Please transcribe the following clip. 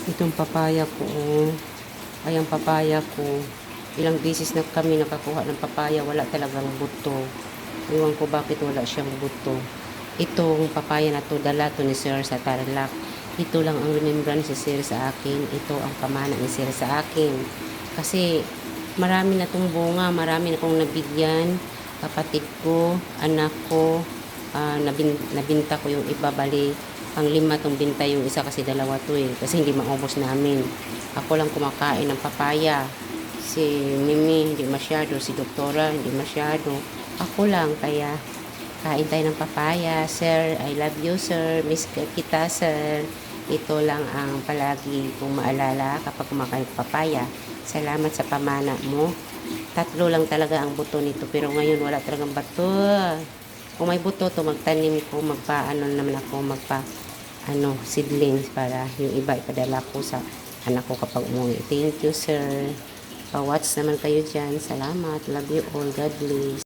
Itong papaya ko, oh. Ay, ang papaya ko. Ilang beses na kami nakakuha ng papaya, wala talagang buto. Iwan ko bakit wala siyang buto. Itong papaya na to, dala to ni Sir sa Tarlac. Ito lang ang remembrance ni Sir sa akin. Ito ang pamana ni Sir sa akin. Kasi marami na tong bunga, marami na kong nabigyan. Kapatid ko, anak ko, nabinta ko yung iba, bali pang 5 tong binta yung isa kasi dalawa to eh, kasi hindi maubos namin. Ako lang kumakain ng papaya, si Mimi hindi masyado, si Doktora hindi masyado, ako lang. Kaya kain tayo ng papaya. Sir, I love you sir, miss kita sir. Ito lang ang palagi kong maalala kapag kumakain ng papaya. Salamat sa pamana mo. 3 lang talaga ang buto nito, pero ngayon wala talagang bato. Kung may buto to, magtanim ko, magpaano naman ako, seedlings para yung iba ipadala ko sa anak ko kapag umuwi. Thank you, sir. Pa-watch naman kayo dyan. Salamat. Love you all. God bless.